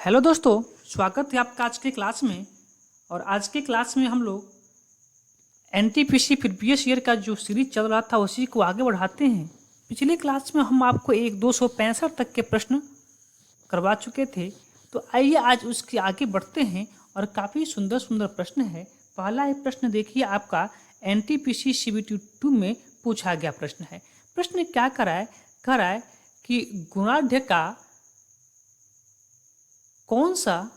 Hello दोस्तों, स्वागत है आपका आज के क्लास में। और आज के क्लास में हम लोग एनटीपीसी प्रीवियस ईयर का जो सीरीज चल रहा था उसी को आगे बढ़ाते हैं। पिछले क्लास में हम आपको 265 तक के प्रश्न करवा चुके थे, तो आइए आज उसके आगे बढ़ते हैं। और काफ़ी सुंदर सुंदर प्रश्न है। पहला एक प्रश्न देखिए, आपका एनटीपीसी सीबीटी 2 में पूछा गया प्रश्न है। प्रश्न क्या कह रहा है कि गुणाढ्य का कौन सा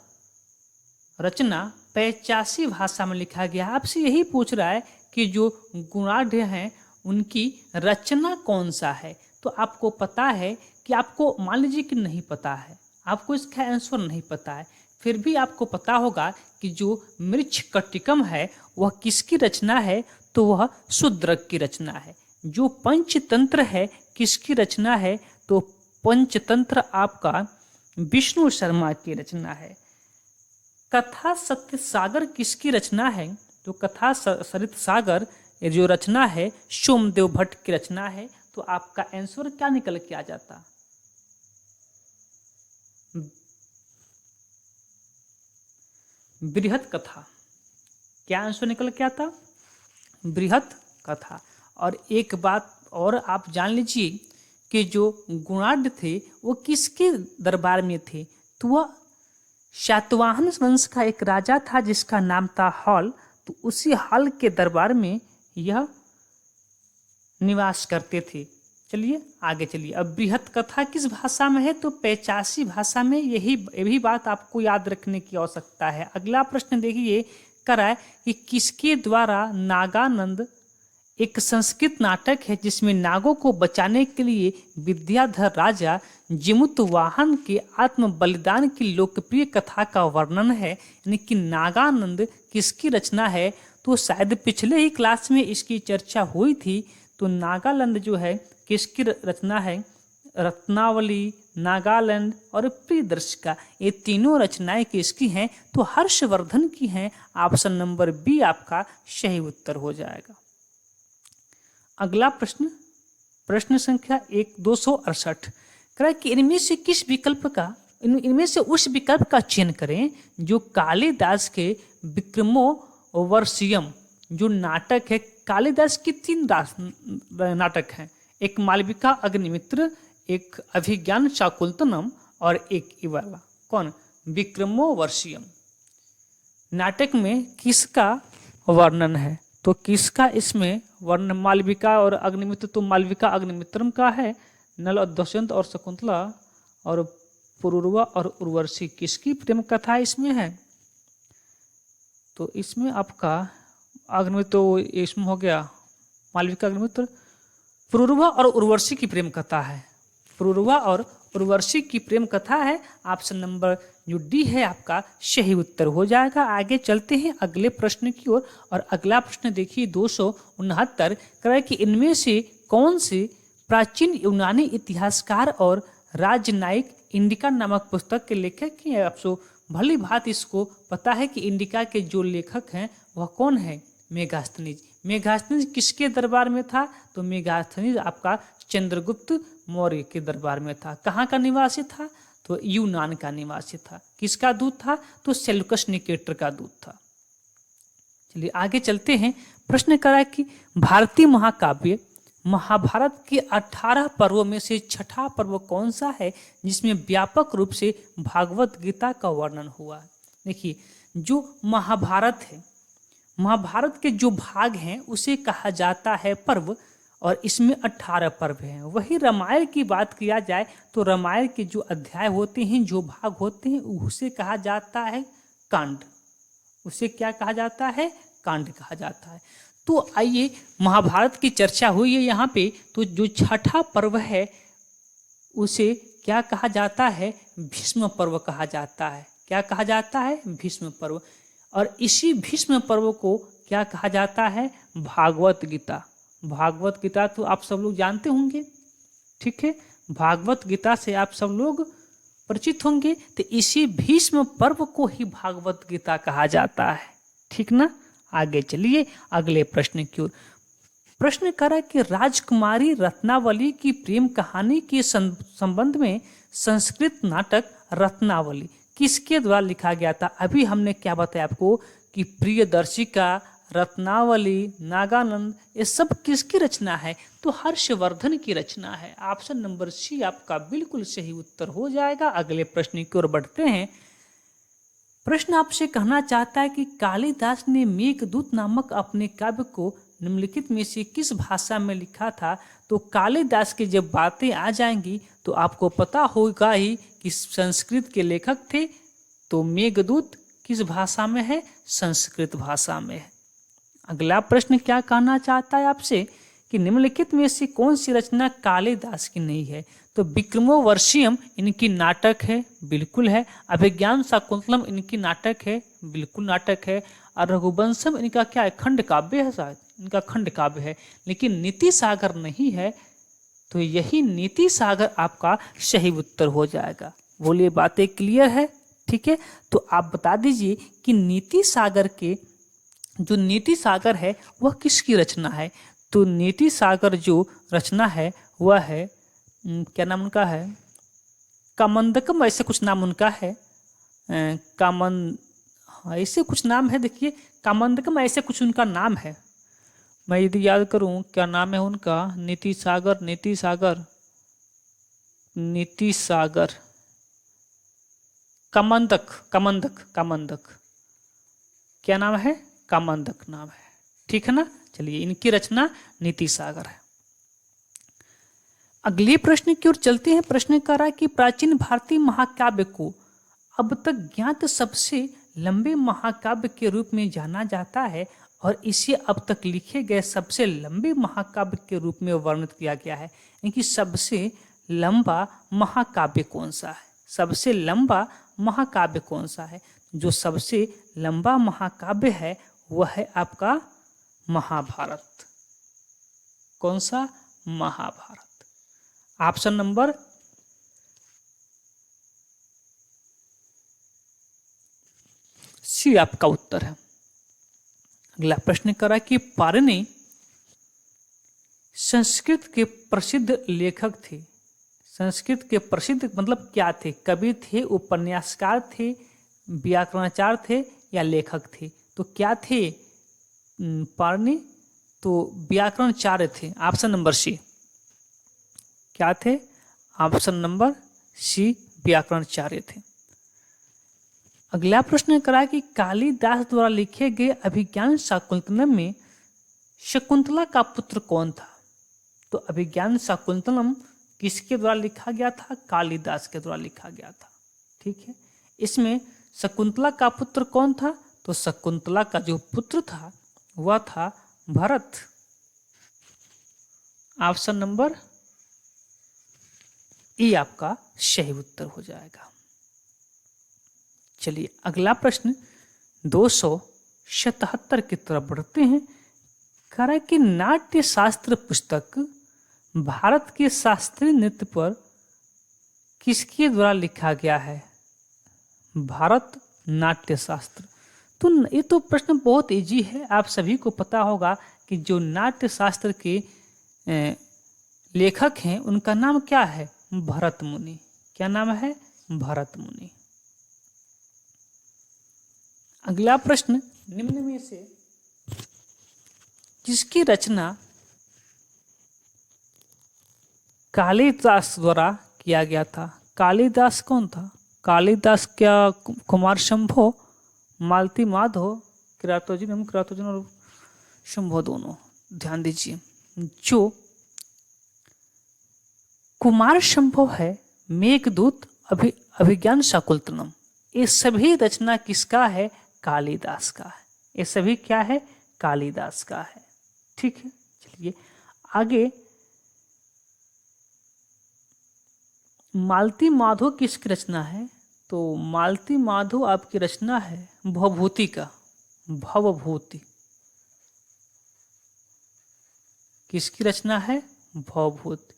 रचना 85 भाषा में लिखा गया। आपसे यही पूछ रहा है कि जो गुणाढ्य हैं उनकी रचना कौन सा है। तो आपको पता है कि आपको मान लीजिए कि नहीं पता है, आपको इसका आंसर नहीं पता है, फिर भी आपको पता होगा कि जो मृच्छकटिकम है वह किसकी रचना है, तो वह शूद्रक की रचना है। जो पंचतंत्र है किसकी रचना है, तो पंचतंत्र आपका विष्णु शर्मा की रचना है। कथा सत्य सागर किसकी रचना है, तो कथा सरित सागर ये जो रचना है सोमदेव भट्ट की रचना है। तो आपका आंसर क्या निकल के आ जाता, बृहत कथा। क्या आंसर निकल के आता, बृहत कथा। और एक बात और आप जान लीजिए कि जो गुणाढ्य थे वो किसके दरबार में थे, तो वह शातवाहन वंश का एक राजा था जिसका नाम था हॉल। तो उसी हॉल के दरबार में यह निवास करते थे। चलिए आगे चलिए। अब बृहत कथा किस भाषा में है, तो 85 भाषा में। यही बात आपको याद रखने की आवश्यकता है। अगला प्रश्न देखिए, कराए कि किसके द्वारा नागानंद एक संस्कृत नाटक है जिसमें नागों को बचाने के लिए विद्याधर राजा जिमुतवाहन के आत्म बलिदान की लोकप्रिय कथा का वर्णन है। यानी कि नागानंद किसकी रचना है, तो शायद पिछले ही क्लास में इसकी चर्चा हुई थी। तो नागालैंड जो है किसकी रचना है, रत्नावली, नागालैंड और प्रियदर्शिका, ये तीनों रचनाएं किसकी हैं, तो हर्षवर्धन की हैं। ऑप्शन नंबर बी आपका सही उत्तर हो जाएगा। अगला प्रश्न संख्या 268 करें कि इनमें से उस विकल्प का चयन करें जो कालिदास के विक्रमोर्वशीयम जो नाटक है। कालिदास की 3 नाटक हैं, एक मालविका अग्निमित्र, एक अभिज्ञान शाकुंतलम और एक इवाला। कौन, विक्रमोर्वशीयम नाटक में किसका वर्णन है, तो किसका इसमें वर्ण, मालविका और अग्निमित्र। तो मालविका अग्निमित्रम का है। नल और दुष्यंत और शकुंतला और पुरुरवा और उर्वशी किसकी प्रेम कथा इसमें है, तो इसमें आपका अग्निमित्र, तो इसमें हो गया मालविका अग्निमित्र। पुरुरवा और उर्वशी की प्रेम कथा है, पुरुरवा और उर्वशी की प्रेम कथा है। ऑप्शन नंबर जो डी है आपका सही उत्तर हो जाएगा। आगे चलते हैं अगले प्रश्न की ओर। और अगला प्रश्न देखिए 269 कह कि इनमें से कौन से प्राचीन यूनानी इतिहासकार और राजनयिक इंडिका नामक पुस्तक के लेखक हैं। आपको भली भांत इसको पता है कि इंडिका के जो लेखक हैं वह कौन है, मेगास्थनीज। मेगास्थनीज किसके दरबार में था, तो मेगास्थनीज आपका चंद्रगुप्त मौर्य के दरबार में था। कहाँ का निवासी था, तो यूनान का निवासी था। किसका दूत था, तो सेल्यूकस निकेटर का दूत था। चलिए आगे चलते हैं। प्रश्न करा कि भारतीय महाकाव्य महाभारत के 18 पर्वों में से छठा पर्व कौन सा है जिसमें व्यापक रूप से भागवत गीता का वर्णन हुआ है। देखिए, जो महाभारत है, महाभारत के जो भाग हैं उसे कहा जाता है पर्व, और इसमें 18 पर्व हैं। वही रामायण की बात किया जाए तो रामायण के जो अध्याय होते हैं, जो भाग होते हैं, उसे कहा जाता है कांड। उसे क्या कहा जाता है, कांड कहा जाता है। तो आइए, महाभारत की चर्चा हुई है यहाँ पे, तो जो छठा पर्व है उसे क्या कहा जाता है, भीष्म पर्व कहा जाता है। क्या कहा जाता है, भीष्म पर्व। और इसी भीष्म पर्व को क्या कहा जाता है, भागवत गीता। भागवत गीता तो आप सब लोग जानते होंगे, ठीक है, भागवत गीता से आप सब लोग परिचित होंगे। तो इसी भीष्म पर्व को ही भागवत गीता कहा जाता है, ठीक ना। आगे चलिए अगले प्रश्न की ओर। प्रश्न करा कि राजकुमारी रत्नावली की प्रेम कहानी के संबंध में संस्कृत नाटक रत्नावली किसके द्वारा लिखा गया था? अभी हमने क्या बताया आपको कि प्रियदर्शिका, रत्नावली, नागानंद, ये सब किसकी रचना है? तो हर्षवर्धन की रचना है। ऑप्शन नंबर सी आपका बिल्कुल सही उत्तर हो जाएगा। अगले प्रश्न की ओर बढ़ते हैं। प्रश्न आपसे कहना चाहता है कि कालिदास ने मेघदूत नामक अपने काव्य को निम्नलिखित में से किस भाषा में लिखा था? तो कालिदास की जब बातें आ जाएंगी तो आपको पता होगा ही कि संस्कृत के लेखक थे। तो मेघदूत किस भाषा में है? संस्कृत भाषा में है। अगला प्रश्न क्या कहना चाहता है आपसे कि निम्नलिखित में से कौन सी रचना कालिदास की नहीं है? तो विक्रमोर्वशीयम इनकी नाटक है, बिल्कुल है। अभिज्ञान शाकुंतलम इनकी नाटक है, बिल्कुल नाटक है। और रघुवंशम इनका क्या है? खंड काव्य है, शायद इनका खंड काव्य है। लेकिन नीति सागर नहीं है, तो यही नीति सागर आपका सही उत्तर हो जाएगा। बोलिए बातें क्लियर है? ठीक है, तो आप बता दीजिए कि नीति सागर के जो नीति सागर है वह किसकी रचना है? तो नीति सागर जो रचना है वह है क्या नाम उनका है? कामंदकम, ऐसे कुछ नाम उनका है। हाँ, ऐसे कुछ नाम है, देखिए कामंदकम ऐसे कुछ उनका नाम है। मैं यदि याद करूं क्या नाम है उनका, नीति सागर, नीति सागर, नीति सागर, कामंदक, कामंदक, कामंदक, क्या नाम है? कामंदक नाम है। ठीक है ना? चलिए, इनकी रचना नीति सागर है। अगले प्रश्न की ओर चलते हैं। प्रश्न कर रहा है कि प्राचीन भारतीय महाकाव्य को अब तक ज्ञात सबसे लंबे महाकाव्य के रूप में जाना जाता है और इसे अब तक लिखे गए सबसे लंबे महाकाव्य के रूप में वर्णित किया गया है। इनकी सबसे लंबा महाकाव्य कौन सा है? सबसे लंबा महाकाव्य कौन सा है? जो सबसे लंबा महाकाव्य है वह है आपका महाभारत। कौन सा? महाभारत। ऑप्शन नंबर सी आपका उत्तर है। अगला प्रश्न करा कि पाणिनि संस्कृत के प्रसिद्ध लेखक थे। संस्कृत के प्रसिद्ध मतलब क्या थे? कवि थे, उपन्यासकार थे, व्याकरणाचार्य थे या लेखक थे? तो क्या थे पाणिनि? तो व्याकरणाचार्य थे। Option number C. क्या थे? ऑप्शन नंबर सी, व्याकरणाचार्य थे। अगला प्रश्न करा कि कालिदास द्वारा लिखे गए अभिज्ञान शाकुंतलम में शकुंतला का पुत्र कौन था? तो अभिज्ञान शाकुंतलम किसके द्वारा लिखा गया था? कालिदास के द्वारा लिखा गया था। ठीक है, इसमें शकुंतला का पुत्र कौन था? तो शकुंतला का जो पुत्र था वह था भरत। ऑप्शन नंबर ए आपका सही उत्तर हो जाएगा। चलिए, अगला प्रश्न 277 की तरफ बढ़ते हैं। कह रहा है कि नाट्य शास्त्र पुस्तक भारत के शास्त्रीय नृत्य पर किसके द्वारा लिखा गया है? भारत नाट्य शास्त्र। तो ये तो प्रश्न बहुत इजी है, आप सभी को पता होगा कि जो नाट्य शास्त्र के लेखक हैं उनका नाम क्या है? भरत मुनि। क्या नाम है? भरत मुनि। अगला प्रश्न, निम्न में से किसकी रचना कालिदास द्वारा किया गया था? कालिदास कौन था? कालिदास क्या कुमार शंभो, मालती माधव, किरातोजिन और शंभो दोनों? ध्यान दीजिए, जो कुमार शंभो है, मेघदूत, अभिज्ञान शाकुंतलम, ये सभी रचना किसका है? कालिदास का है। ये सभी क्या है? कालिदास का है। ठीक है, चलिए आगे। मालती माधव किसकी रचना है? तो मालती माधव आपकी रचना है भवभूति का। भवभूति किसकी रचना है? भवभूति।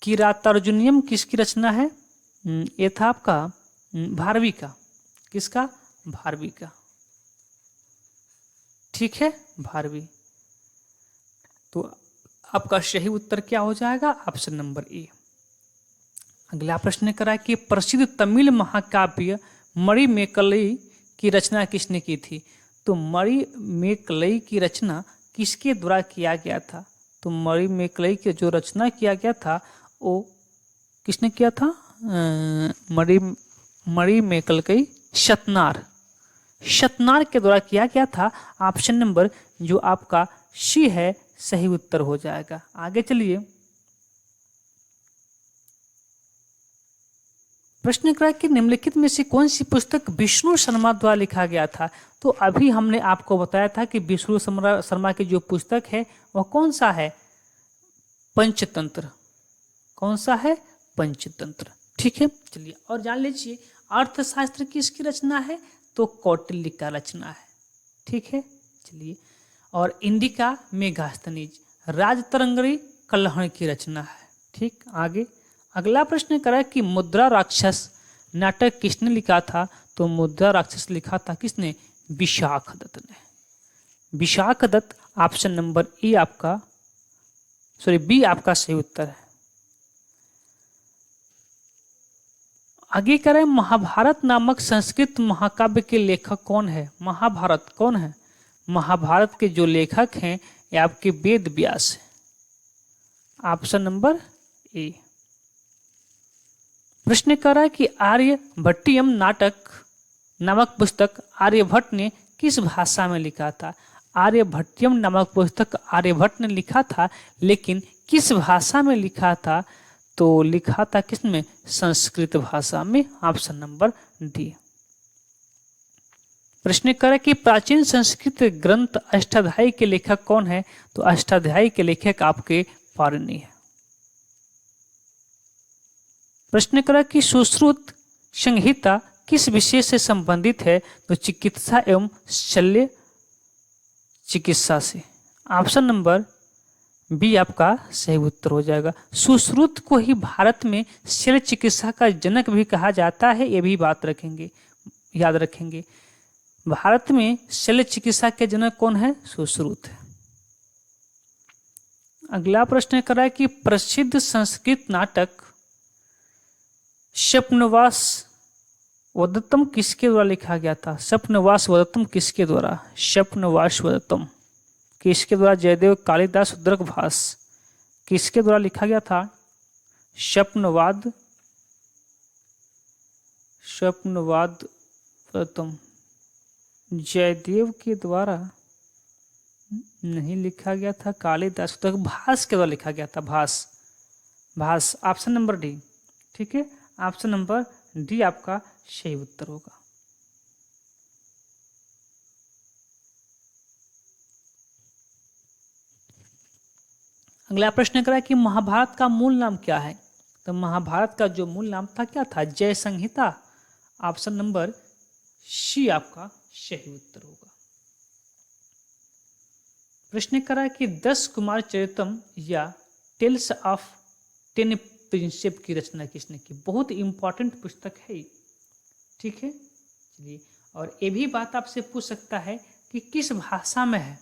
किरातार्जुनीयम किसकी रचना है? ये था आपका भारवी का। किसका? भारवी का। ठीक है, भारवी। तो आपका सही उत्तर क्या हो जाएगा? ऑप्शन नंबर ए। अगला प्रश्न करा कि प्रसिद्ध तमिल महाकाव्य मणिमेकलई की रचना किसने की थी? तो मणिमेकलई की रचना किसके द्वारा किया गया था? तो मणिमेकलई की जो रचना किया गया था वो किसने किया था? मणिमेकलई शतनार के द्वारा किया गया था। ऑप्शन नंबर जो आपका सी है सही उत्तर हो जाएगा। आगे चलिए, प्रश्न करा कि निम्नलिखित में से कौन सी पुस्तक विष्णु शर्मा द्वारा लिखा गया था? तो अभी हमने आपको बताया था कि विष्णु शर्मा की जो पुस्तक है वह कौन सा है? पंचतंत्र। कौन सा है? पंचतंत्र। ठीक है, चलिए और जान लीजिए अर्थशास्त्र किसकी रचना है? तो कौटिल्य का रचना है। ठीक है, चलिए और इंडिका मेगास्थनीज राजतरंगिणी कल्हण की रचना है। ठीक, आगे अगला प्रश्न करा कि मुद्रा राक्षस नाटक किसने लिखा था? तो मुद्रा राक्षस लिखा था किसने? विशाख दत्त ने। Vishakhadatta option number A आपका बी आपका सही उत्तर है। आगे करें, महाभारत नामक संस्कृत महाकाव्य के लेखक कौन है? महाभारत कौन है? महाभारत के जो लेखक हैं ये आपके वेद व्यास है। ऑप्शन नंबर ए। प्रश्न कर रहा है कि आर्यभट्टियम नाटक नामक पुस्तक आर्यभट्ट ने किस भाषा में लिखा था? आर्यभट्टियम नामक पुस्तक आर्यभट्ट ने लिखा था, लेकिन किस भाषा में लिखा था? तो लिखा था किसमें? संस्कृत भाषा में। Option number D. प्रश्न करें कि प्राचीन संस्कृत ग्रंथ अष्टाध्यायी के लेखक कौन है? तो अष्टाध्यायी के लेखक आपके पाणिनि है। प्रश्न करा कि सुश्रुत संहिता किस विषय से संबंधित है? तो चिकित्सा एवं शल्य चिकित्सा से। ऑप्शन नंबर बी आपका सही उत्तर हो जाएगा। सुश्रुत को ही भारत में शल्य चिकित्सा का जनक भी कहा जाता है, ये भी बात रखेंगे, याद रखेंगे। भारत में शल्य चिकित्सा के जनक कौन है? सुश्रुत। अगला प्रश्न करा है कि प्रसिद्ध संस्कृत नाटक स्वप्नवास वदत्तम किसके द्वारा लिखा गया था? स्वप्नवास वदत्तम किसके द्वारा? स्वप्नवास वदत्तम किसके द्वारा? जयदेव कालिदास उद्रक भास किसके द्वारा लिखा गया था? स्वप्नवाद वदत्तम जयदेव के द्वारा नहीं लिखा गया था, कालिदास उद्रक भास के द्वारा लिखा गया था। भास ऑप्शन नंबर डी। ठीक है, ऑप्शन नंबर डी आपका सही उत्तर होगा। अगला प्रश्न करा कि महाभारत का मूल नाम क्या है? तो महाभारत का जो मूल नाम था क्या था? जय संहिता। ऑप्शन नंबर सी आपका सही उत्तर होगा। प्रश्न करा कि 10 कुमार चरितम या टेल्स ऑफ 10 प्रिंसेप की रचना किसने की? बहुत इंपॉर्टेंट पुस्तक है। ठीक है, चलिए और ये भी बात आपसे पूछ सकता है कि किस भाषा में है?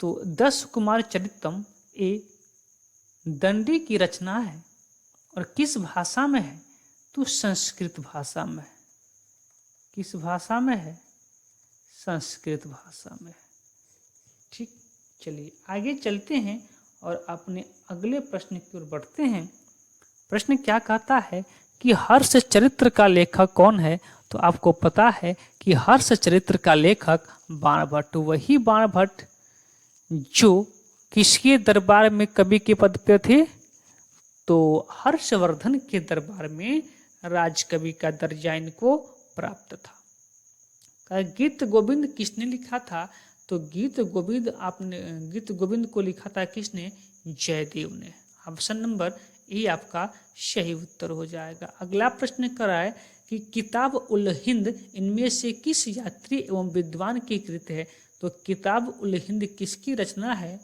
तो 10 कुमार चरितम ये दंडी की रचना है और किस भाषा में है? तो संस्कृत भाषा में है। किस भाषा में है? संस्कृत भाषा में है। ठीक, चलिए आगे चलते हैं और अपने अगले प्रश्न की ओर बढ़ते हैं। प्रश्न क्या कहता है कि हर्ष चरित्र का लेखक कौन है? तो आपको पता है कि हर्ष चरित्र का लेखक बाणभट्ट, वही बाणभट्ट जो किसके दरबार में कवि के पद पे थे? तो हर्षवर्धन के दरबार में राजकवि का दर्जा इनको प्राप्त था। गीत गोविंद किसने लिखा था? तो गीत गोविंद को लिखा था किसने? जयदेव ने। ऑप्शन नंबर ए आपका सही उत्तर हो जाएगा। अगला प्रश्न कराए कि किताब उल हिंद इनमें से किस यात्री एवं विद्वान की कृत है? तो किताब उल हिंद किसकी रचना है?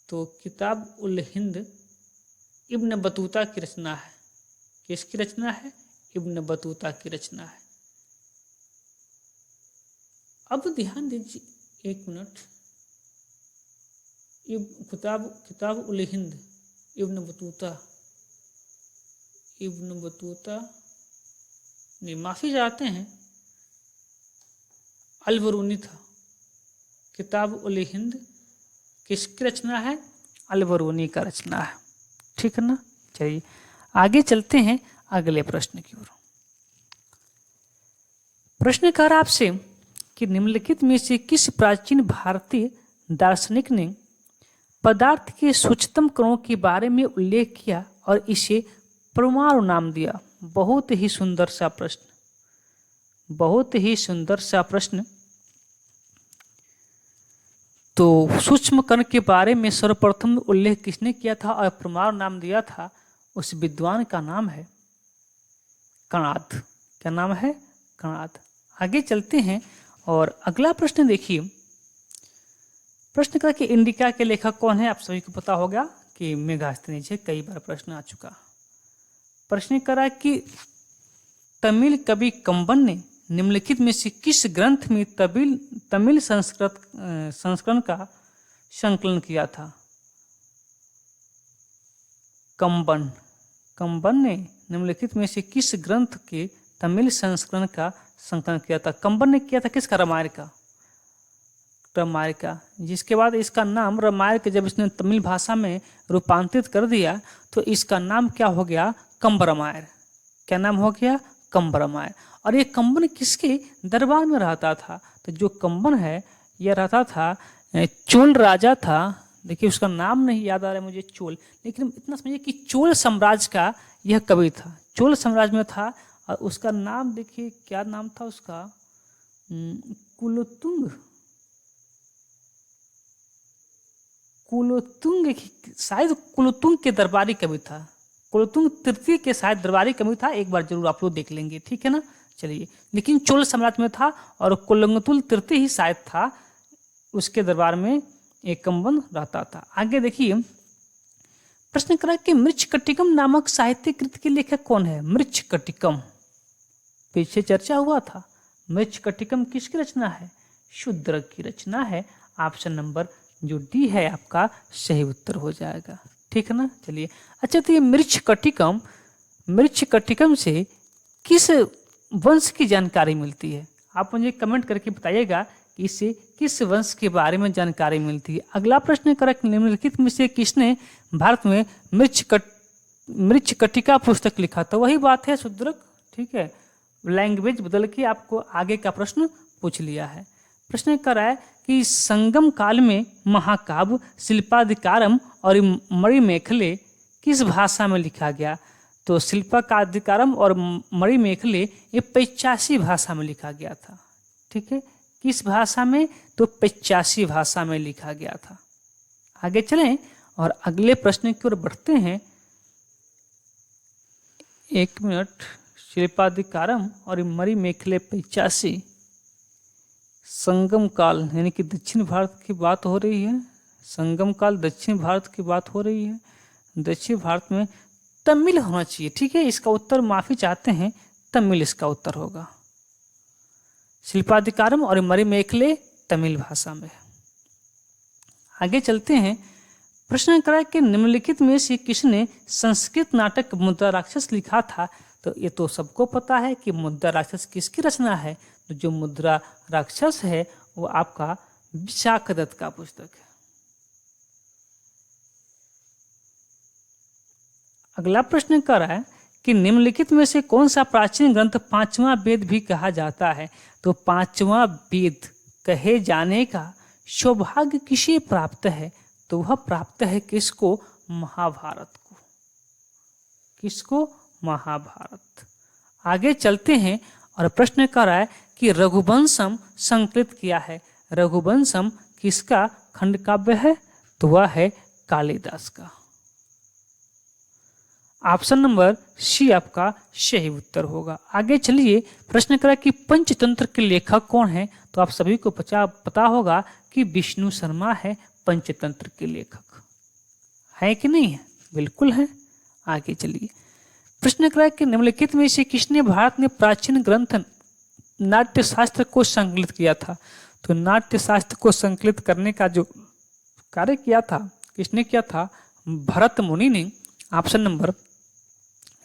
तो किताब उल हिंद इब्न बतूता की रचना है। किसकी रचना है? इब्न बतूता की रचना है। अब ध्यान दीजिए एक मिनट, Kitab ul Hind Ibn Battuta Ibn Battuta, नहीं माफी चाहते हैं, अल-बरूनी था। किताब उल हिंद किसकी रचना है? अल-बरूनी का रचना है। ठीक है ना। चलिए आगे चलते हैं अगले प्रश्न की ओर। प्रश्नकार आपसे कि निम्नलिखित में से किस प्राचीन भारतीय दार्शनिक ने पदार्थ के सूक्ष्मतम कणों के बारे में उल्लेख किया और इसे परमाणु नाम दिया? बहुत ही सुंदर सा प्रश्न, बहुत ही सुंदर सा प्रश्न। तो सूक्ष्म कण के बारे में सर्वप्रथम उल्लेख किसने किया था और परमाणु नाम दिया था? उस विद्वान का नाम है कणाद। क्या नाम है? कणाद। आगे चलते हैं और अगला प्रश्न देखिए। प्रश्न का कि इंडिका के लेखक कौन है? आप सभी को पता होगा कि मेगास्थनीज है, कई बार प्रश्न आ चुका। प्रश्न करा कि तमिल कवि कंबन ने निम्नलिखित में से किस ग्रंथ में तमिल संस्करण का संकलन किया था? कंबन ने निम्नलिखित में से किस ग्रंथ के तमिल संस्करण का संकलन किया था? कंबन ने किया था किसका? रामायण का। रामायण का, जिसके बाद इसका नाम रामायण के जब इसने तमिल भाषा में रूपांतरित कर दिया तो इसका नाम क्या हो गया? कंब रामायण। क्या नाम हो गया? कंब रामायण। और ये कंबन किसके दरबार में रहता था? तो जो कंबन है यह रहता था, चोल राजा था। देखिए उसका नाम नहीं याद आ रहा है मुझे, चोल, लेकिन इतना समझिए कि चोल साम्राज्य का यह कवि था। चोल साम्राज्य में था और उसका नाम देखिए क्या नाम था उसका? कुलोतुंग। शायद कुलोतुंग के दरबारी कवि था। कुलोतुंग तृतीय के शायद दरबारी कवि था। एक बार जरूर आप लोग देख लेंगे। ठीक है ना। चलिए, लेकिन चोल साम्राज्य में था और कुलोतुंग तृतीय ही शायद था, उसके दरबार में एक कंबन रहता था। आगे देखिए प्रश्न करा कि मृच्छकटिकम नामक साहित्य कृति के लेखक कौन है? मृच्छकटिकम पीछे चर्चा हुआ था। मृच्छकटिकम किसकी रचना है? शूद्रक की रचना है। ऑप्शन नंबर जो डी है आपका सही उत्तर हो जाएगा। ठीक है ना। चलिए, अच्छा तो ये मृच्छकटिकम से किस वंश की जानकारी मिलती है? आप मुझे कमेंट करके बताइएगा कि इससे किस वंश के बारे में जानकारी मिलती है। अगला प्रश्न करेक्ट, निम्नलिखित में से किसने भारत में मृच्छकटिका पुस्तक लिखा था? वही बात है शूद्रक। ठीक है, लैंग्वेज बदल के आपको आगे का प्रश्न पूछ लिया है। प्रश्न कर रहा है कि संगम काल में महाकाव्य शिल्पाधिकारम और मणिमेखले किस भाषा में लिखा गया? तो शिल्पाधिकारम और मणिमेखले ये 85 भाषा में लिखा गया था। ठीक है, किस भाषा में? तो 85 भाषा में लिखा गया था। आगे चलें और अगले प्रश्न की ओर बढ़ते हैं। एक मिनट। शिल्पाधिकारम और मणिमेखले 85, संगम काल यानी कि दक्षिण भारत की बात हो रही है। संगम काल दक्षिण भारत की बात हो रही है। दक्षिण भारत में तमिल होना चाहिए। ठीक है, इसका उत्तर माफी चाहते हैं, तमिल इसका उत्तर होगा। शिल्पाधिकारम और मणिमेखले तमिल भाषा में। आगे चलते हैं। प्रश्न करा कि निम्नलिखित में से किसने संस्कृत नाटक मुद्रा राक्षस लिखा था? तो ये तो सबको पता है कि मुद्रा राक्षस किसकी रचना है। तो जो मुद्रा राक्षस है वो आपका विशाखदत्त का पुस्तक है। अगला प्रश्न कर रहा है कि निम्नलिखित में से कौन सा प्राचीन ग्रंथ पांचवा वेद भी कहा जाता है? तो पांचवा वेद कहे जाने का सौभाग्य किसे प्राप्त है? तो वह प्राप्त है किसको? महाभारत को। किसको? महाभारत। आगे चलते हैं और प्रश्न कर रहा है कि रघुवंशम संकलित किया है। रघुवंशम किसका खंड काव्य है? तो वह है कालिदास का। ऑप्शन नंबर सी आपका सही उत्तर होगा। आगे चलिए, प्रश्न करा कि पंचतंत्र के लेखक कौन है? तो आप सभी को पता होगा कि विष्णु शर्मा है पंचतंत्र के लेखक। है कि नहीं है? बिल्कुल है। आगे चलिए, प्रश्न करा कि निम्नलिखित में से किसने भारत में प्राचीन ग्रंथ नाट्य शास्त्र को संकलित किया था? तो नाट्य शास्त्र को संकलित करने का जो कार्य किया था किसने किया था? भरत मुनि ने। ऑप्शन नंबर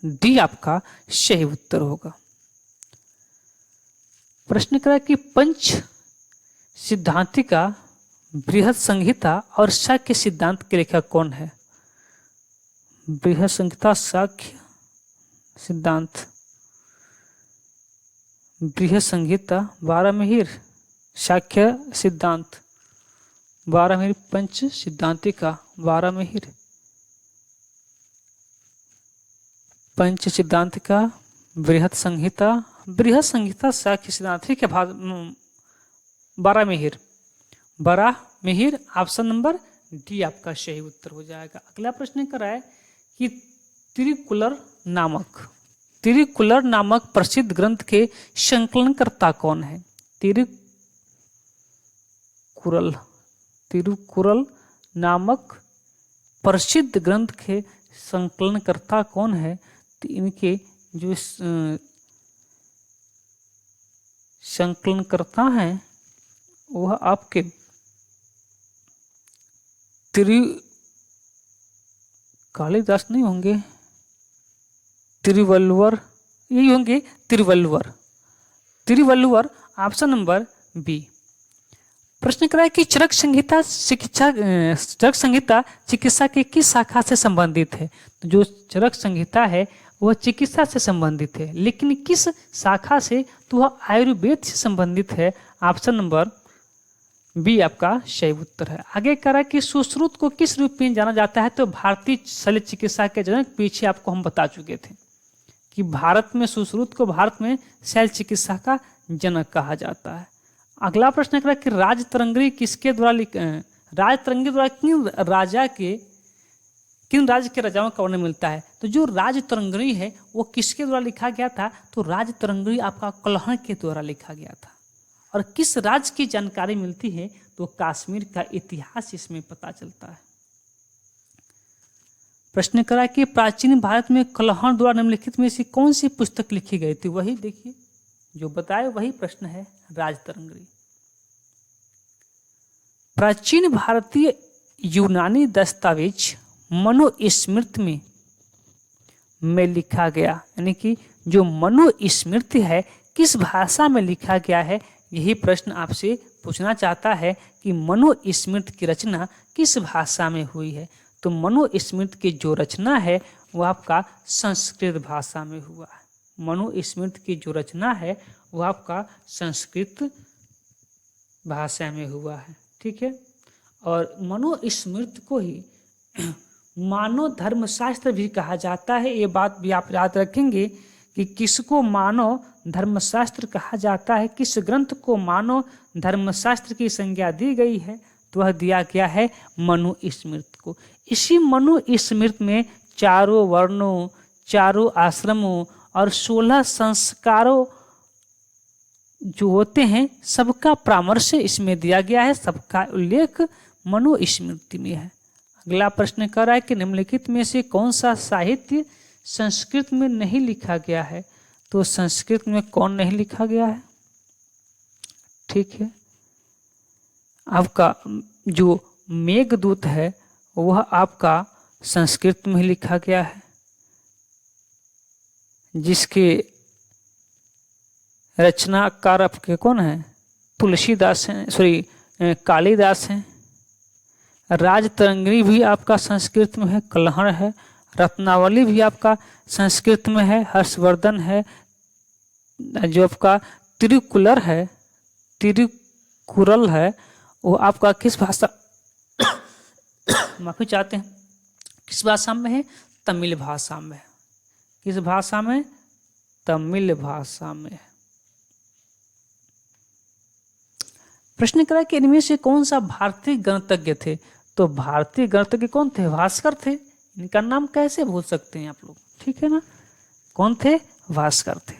डी आपका सही उत्तर होगा। प्रश्न करा कि पंच सिद्धांतिका, बृहद संहिता और शाक्य सिद्धांत के लेखक कौन है? बृहद संहिता, शाक्य सिद्धांत। बृहद संहिता बारहमिहिर, शाक्य सिद्धांत बारहमिहिर, पंच सिद्धांतिका बारहमिहिर, पंच सिद्धांतिका, बृहद संहिता, बृहद संहिता, शाक्य सिद्धांत, ठीक है। बारहमिहिर, बारहमिहिर ऑप्शन नंबर डी आपका सही उत्तर हो जाएगा। अगला प्रश्न कर रहा है कि तिरुकुलर नामक प्रसिद्ध ग्रंथ के संकलनकर्ता कौन है? तिरुकुरल नामक प्रसिद्ध ग्रंथ के संकलनकर्ता कौन है? तो इनके जो संकलनकर्ता हैं वह आपके कालिदास नहीं होंगे, तिरुवल्लुवर, यही होंगे, तिरुवल्लुवर ऑप्शन नंबर बी। प्रश्न करा है कि चरक संहिता चिकित्सा के किस शाखा से संबंधित है? तो जो चरक संहिता है वह चिकित्सा से संबंधित है, लेकिन किस शाखा से? तो वह आयुर्वेद से संबंधित है। ऑप्शन नंबर बी आपका सही उत्तर है। आगे करा कि सुश्रुत को किस रूप में जाना जाता है? तो भारतीय शल्य चिकित्सा के जनक, पीछे आपको हम बता चुके थे कि भारत में सुश्रुत को भारत में शल्य चिकित्सा का जनक कहा जाता है। अगला प्रश्न करा कि राजतरंगिणी किसके द्वारा राजतरंगिणी द्वारा किन राज्य के राजाओं का वर्णन मिलता है? तो जो राजतरंगिणी है वो किसके द्वारा लिखा गया था? तो राजतरंगिणी आपका कलहण के द्वारा लिखा गया था। और किस राज्य की जानकारी मिलती है? तो कश्मीर का इतिहास इसमें पता चलता है। प्रश्न करा कि प्राचीन भारत में कलहण द्वारा निम्नलिखित में से कौन सी पुस्तक लिखी गई थी? वही देखिए जो बताए वही प्रश्न है, राजतरंगिणी। प्राचीन भारतीय यूनानी दस्तावेज मनुस्मृति में लिखा गया, यानी कि जो मनुस्मृति है किस भाषा में लिखा गया है? यही प्रश्न आपसे पूछना चाहता है कि मनुस्मृति की रचना किस भाषा में हुई है? तो मनुस्मृति की जो रचना है वह आपका संस्कृत भाषा में हुआ है। मनुस्मृति की जो रचना है वह आपका संस्कृत भाषा में हुआ है, ठीक है। और मनुस्मृति को ही मानव धर्मशास्त्र भी कहा जाता है। ये बात भी आप याद रखेंगे कि किसको मानव धर्मशास्त्र कहा जाता है, किस ग्रंथ को मानव धर्मशास्त्र की संज्ञा दी गई है? तो वह दिया गया है मनुस्मृति को। इसी मनुस्मृति में चारों वर्णों, चारों आश्रमों और 16 संस्कारों जो होते हैं सबका परामर्श इसमें दिया गया है, सबका उल्लेख मनुस्मृति में है। अगला प्रश्न कर रहा है कि निम्नलिखित में से कौन सा साहित्य संस्कृत में नहीं लिखा गया है? तो संस्कृत में कौन नहीं लिखा गया है? ठीक है, आपका जो मेघदूत है वह आपका संस्कृत में लिखा गया है, जिसके रचनाकार आपके कौन है? तुलसीदास हैं, कालिदास हैं। राजतरंगिणी भी आपका संस्कृत में है, कलहण है। रत्नावली भी आपका संस्कृत में है, हर्षवर्धन है। जो आपका तिरुकुरल है वो आपका किस भाषा माफी चाहते हैं, किस भाषा में है? तमिल भाषा में है। किस भाषा में? तमिल भाषा में। प्रश्न करा कि इनमें से कौन सा भारतीय गणितज्ञ थे? तो भारतीय गणितज्ञ कौन थे? भास्कर थे। इनका नाम कैसे भूल सकते हैं आप लोग, ठीक है ना। कौन थे? भास्कर थे।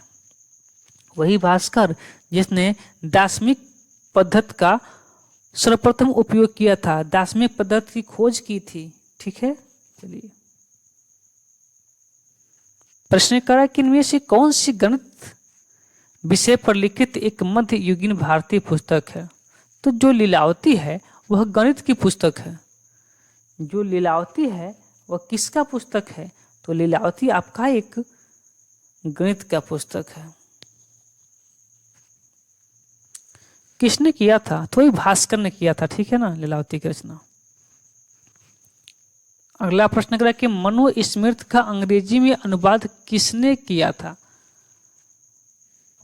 वही भास्कर जिसने दार्शनिक पद्धति का सर्वप्रथम उपयोग किया था, दार्शनिक पद्धति की खोज की थी, ठीक है। चलिए प्रश्न करा कि इनमें से कौन सी गणित विषय पर लिखित एक मध्ययुगीन भारतीय पुस्तक है? तो जो लीलावती है वह गणित की पुस्तक है। जो लीलावती है वह किसका पुस्तक है? तो लीलावती आपका एक गणित का पुस्तक है। किसने किया था? तो वही भास्कर ने किया था, ठीक है ना, लीलावती की रचना। अगला प्रश्न करें कि मनुस्मृति का अंग्रेजी में अनुवाद किसने किया था?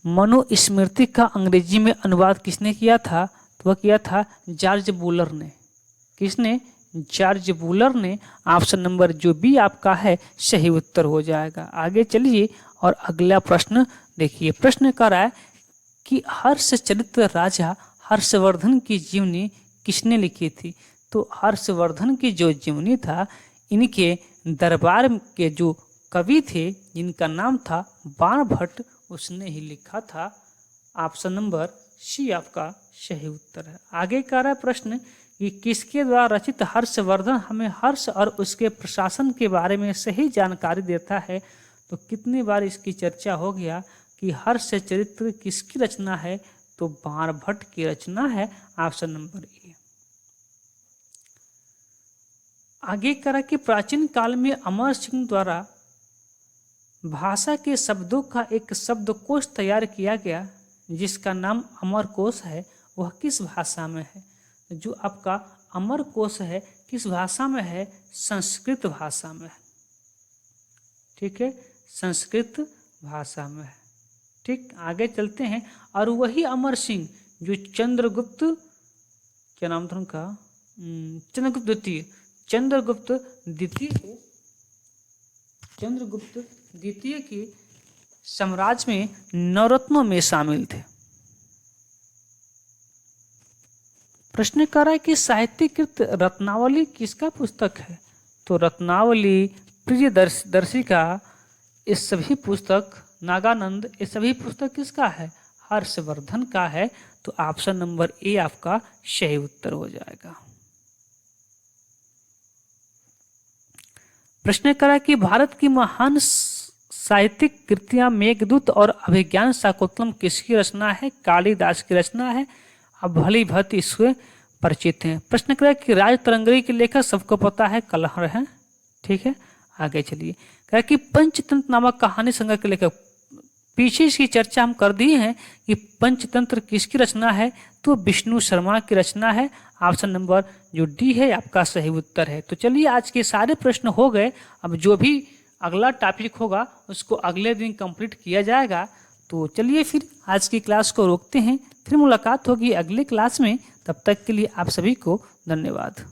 मनुस्मृति का अंग्रेजी में अनुवाद किसने किया था? तो वह किया था जॉर्ज बूलर ने। किसने? जॉर्ज बूलर ने। ऑप्शन नंबर जो बी आपका है सही उत्तर हो जाएगा। आगे चलिए और अगला प्रश्न देखिए। प्रश्न कर रहा है कि हर्षचरित्र राजा हर्षवर्धन की जीवनी किसने लिखी थी? तो हर्षवर्धन की जो जीवनी था, इनके दरबार के जो कवि थे जिनका नाम था बाणभट्ट, उसने ही लिखा था। ऑप्शन नंबर सी आपका सही उत्तर है। आगे का रहा प्रश्न कि किसके द्वारा रचित हर्षवर्धन हमें हर्ष और उसके प्रशासन के बारे में सही जानकारी देता है? तो कितनी बार इसकी चर्चा हो गया कि हर्षचरित्र किसकी रचना है? तो बाणभट्ट की रचना है। ऑप्शन नंबर ए। आगे करा कि प्राचीन काल में अमर सिंह द्वारा भाषा के शब्दों का एक शब्दकोश तैयार किया गया जिसका नाम अमरकोश है, वह किस भाषा में है? जो आपका अमरकोश है किस भाषा में है? संस्कृत भाषा में है। ठीक है, संस्कृत भाषा में है। ठीक, आगे चलते हैं। और वही अमर सिंह जो चंद्रगुप्त, क्या नाम था उनका? चंद्रगुप्त द्वितीय के साम्राज्य में नवरत्नों में शामिल थे। प्रश्न कर रहा है कि साहित्यकृत रत्नावली किसका पुस्तक है? तो रत्नावली, प्रियदर्शी का, ये सभी पुस्तक, नागानंद, ये सभी पुस्तक किसका है? हर्षवर्धन का है। तो ऑप्शन नंबर ए आपका सही उत्तर हो जाएगा। प्रश्न करा कि भारत की महान साहित्यिक कृतियां मेघदूत और अभिज्ञान शाकुंतलम किसकी रचना है? कालिदास की रचना है। अब भली भांति इससे परिचित हैं। प्रश्न करा कि राजतरंगिणी के लेखक सबको पता है, कलहर है। ठीक है, आगे चलिए। कहा कि पंचतंत्र नामक कहानी संग्रह के लेखक, पीछे इसकी चर्चा हम कर दी है कि पंचतंत्र किसकी रचना है? तो विष्णु शर्मा की रचना है। ऑप्शन नंबर जो डी है आपका सही उत्तर है। तो चलिए आज के सारे प्रश्न हो गए। अब जो भी अगला टॉपिक होगा उसको अगले दिन कंप्लीट किया जाएगा। तो चलिए फिर आज की क्लास को रोकते हैं, फिर मुलाकात होगी अगले क्लास में। तब तक के लिए आप सभी को धन्यवाद।